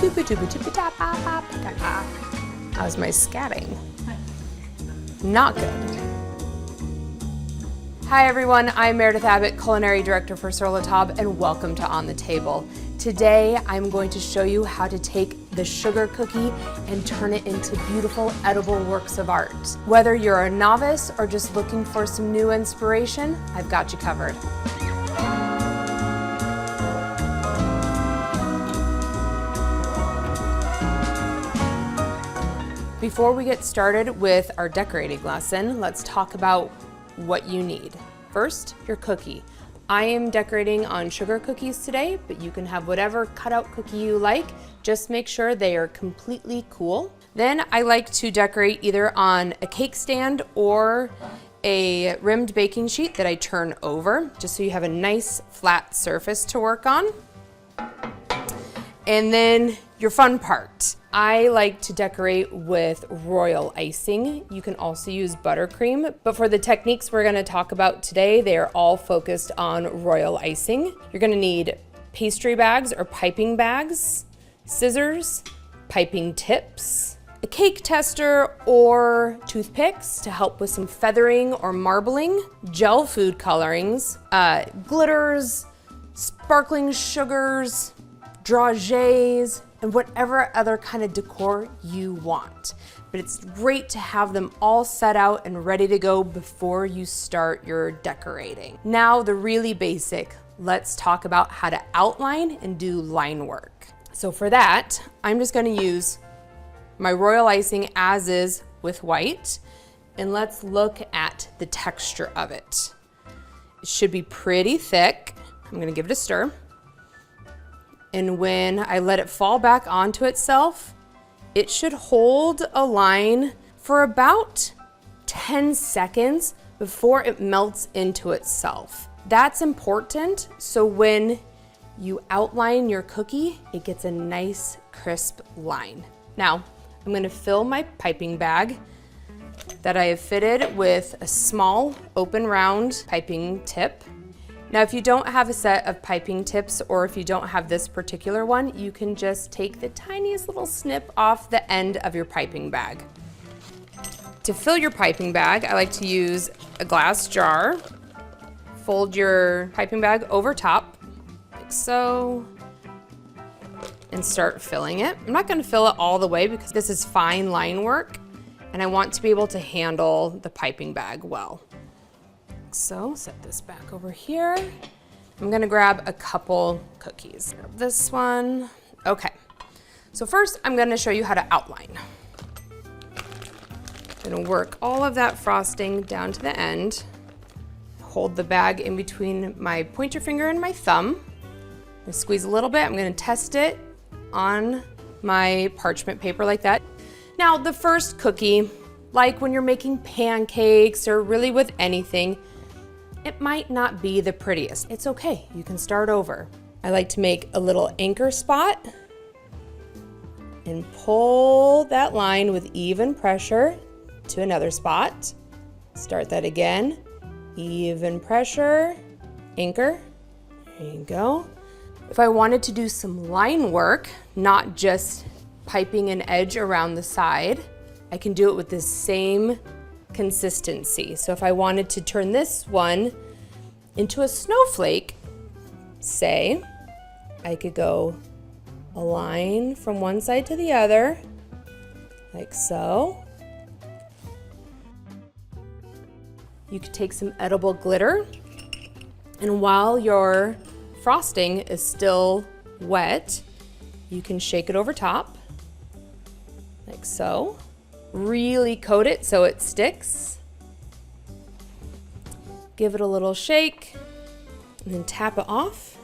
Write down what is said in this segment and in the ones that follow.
That was my scatting. Not good. Hi everyone, I'm Meredith Abbott, Culinary Director for Sur La Table, and welcome to On the Table. Today I'm going to show you how to take the sugar cookie and turn it into beautiful edible works of art. Whether you're a novice or just looking for some new inspiration, I've got you covered. Before we get started with our decorating lesson, let's talk about what you need. First, your cookie. I am decorating on sugar cookies today, but you can have whatever cutout cookie you like. Just make sure they are completely cool. Then I like to decorate either on a cake stand or a rimmed baking sheet that I turn over, just so you have a nice flat surface to work on. And then your fun part. I like to decorate with royal icing. You can also use buttercream, but for the techniques we're gonna talk about today, they are all focused on royal icing. You're gonna need pastry bags or piping bags, scissors, piping tips, a cake tester or toothpicks to help with some feathering or marbling, gel food colorings, glitters, sparkling sugars, dragées, and whatever other kind of decor you want. But it's great to have them all set out and ready to go before you start your decorating. Now, the really basic, let's talk about how to outline and do line work. So for that, I'm just gonna use my royal icing as is with white, and let's look at the texture of it. It should be pretty thick. I'm gonna give it a stir. And when I let it fall back onto itself, it should hold a line for about 10 seconds before it melts into itself. That's important, so when you outline your cookie, it gets a nice crisp line. Now, I'm gonna fill my piping bag that I have fitted with a small open round piping tip. Now, if you don't have a set of piping tips, or if you don't have this particular one, you can just take the tiniest little snip off the end of your piping bag. To fill your piping bag, I like to use a glass jar. Fold your piping bag over top, like so, and start filling it. I'm not gonna fill it all the way because this is fine line work, and I want to be able to handle the piping bag well. So set this back over here. I'm gonna grab a couple cookies. Grab this one. Okay, so first I'm gonna show you how to outline. I'm gonna work all of that frosting down to the end. Hold the bag in between my pointer finger and my thumb. I'm gonna squeeze a little bit. I'm gonna test it on my parchment paper like that. Now, the first cookie, like when you're making pancakes or really with anything, it might not be the prettiest. It's okay, you can start over. I like to make a little anchor spot and pull that line with even pressure to another spot. Start that again, even pressure, anchor, there you go. If I wanted to do some line work, not just piping an edge around the side, I can do it with the same consistency. So if I wanted to turn this one into a snowflake, say, I could go a line from one side to the other, like so. You could take some edible glitter, and while your frosting is still wet, you can shake it over top, like so. Really coat it so it sticks. Give it a little shake, and then tap it off.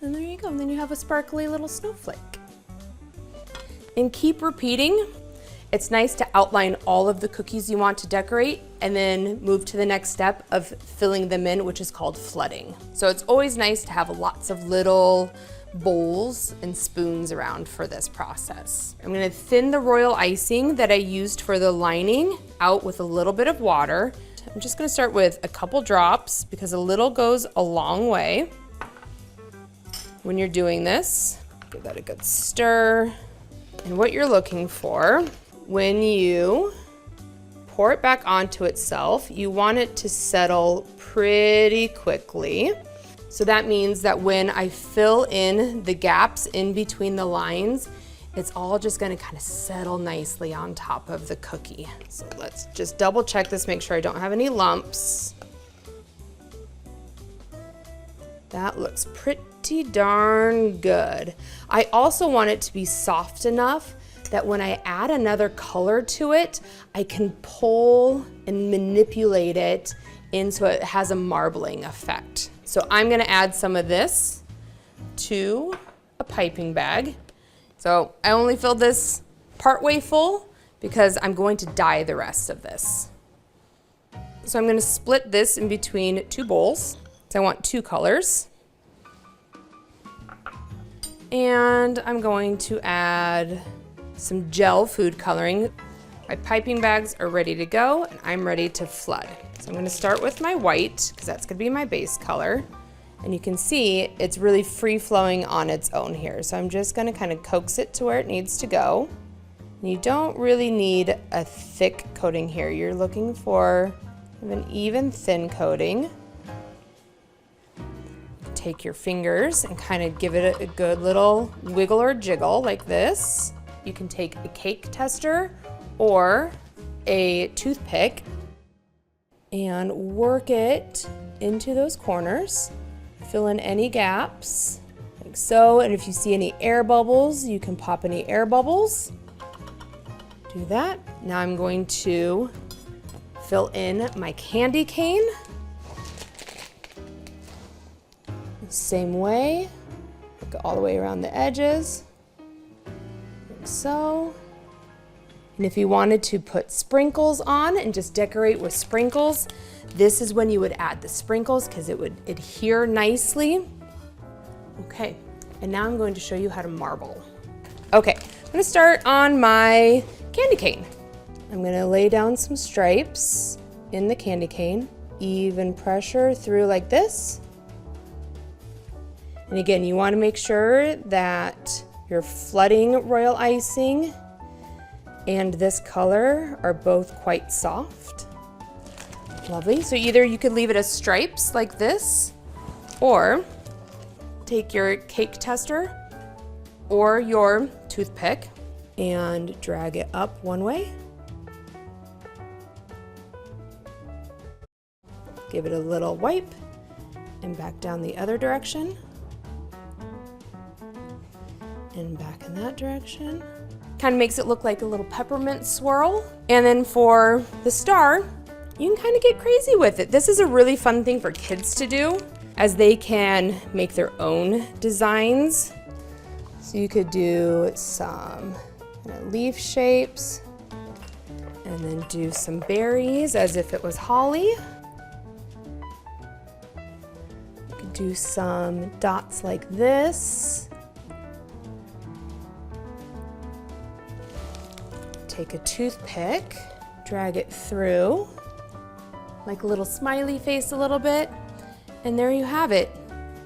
And there you go, and then you have a sparkly little snowflake. And keep repeating. It's nice to outline all of the cookies you want to decorate and then move to the next step of filling them in, which is called flooding. So it's always nice to have lots of little bowls and spoons around for this process. I'm gonna thin the royal icing that I used for the lining out with a little bit of water. I'm just gonna start with a couple drops because a little goes a long way. when you're doing this. Give that a good stir. And what you're looking for, when you pour it back onto itself, you want it to settle pretty quickly. So that means that when I fill in the gaps in between the lines, it's all just gonna kind of settle nicely on top of the cookie. So let's just double check this, make sure I don't have any lumps. That looks pretty darn good. I also want it to be soft enough that when I add another color to it, I can pull and manipulate it in so it has a marbling effect. So I'm gonna add some of this to a piping bag. So I only filled this partway full because I'm going to dye the rest of this. So I'm gonna split this in between 2 bowls. So I want 2 colors. And I'm going to add some gel food coloring. My piping bags are ready to go and I'm ready to flood. So I'm gonna start with my white because that's gonna be my base color. And you can see it's really free flowing on its own here. So I'm just gonna kind of coax it to where it needs to go. And you don't really need a thick coating here. You're looking for an even thin coating. Take your fingers and kind of give it a good little wiggle or jiggle like this. You can take a cake tester or a toothpick and work it into those corners. Fill in any gaps like so. And if you see any air bubbles, you can pop any air bubbles. Do that. Now I'm going to fill in my candy cane. Same way, go all the way around the edges, like so. And if you wanted to put sprinkles on and just decorate with sprinkles, this is when you would add the sprinkles because it would adhere nicely. Okay, and now I'm going to show you how to marble. Okay, I'm gonna start on my candy cane. I'm gonna lay down some stripes in the candy cane, even pressure through like this. And again, you want to make sure that your flooding royal icing and this color are both quite soft. Lovely. So either you could leave it as stripes like this, or take your cake tester or your toothpick and drag it up one way. Give it a little wipe and back down the other direction. And back in that direction. Kind of makes it look like a little peppermint swirl. And then for the star, you can kind of get crazy with it. This is a really fun thing for kids to do as they can make their own designs. So you could do some leaf shapes and then do some berries as if it was holly. You could do some dots like this. Take a toothpick, drag it through, like a little smiley face a little bit, and there you have it.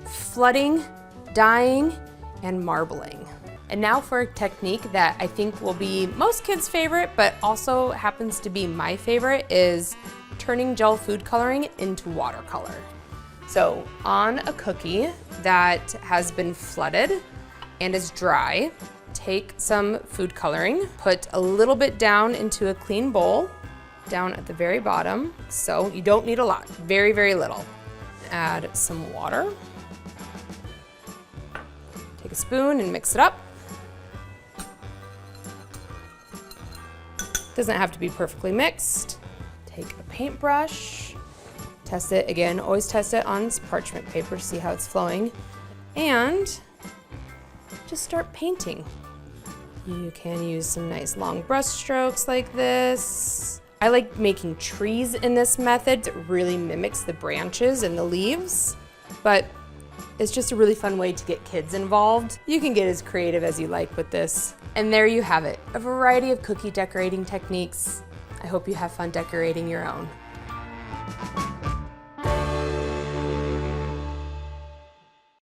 Flooding, dyeing, and marbling. And now for a technique that I think will be most kids' favorite, but also happens to be my favorite, is turning gel food coloring into watercolor. So on a cookie that has been flooded and is dry, take some food coloring, put a little bit down into a clean bowl, down at the very bottom. So you don't need a lot, very, very little. Add some water. Take a spoon and mix it up. Doesn't have to be perfectly mixed. Take a paintbrush, test it again, always test it on parchment paper to see how it's flowing, and just start painting. You can use some nice long brush strokes like this. I like making trees in this method. It really mimics the branches and the leaves, but it's just a really fun way to get kids involved. You can get as creative as you like with this. And there you have it, a variety of cookie decorating techniques. I hope you have fun decorating your own.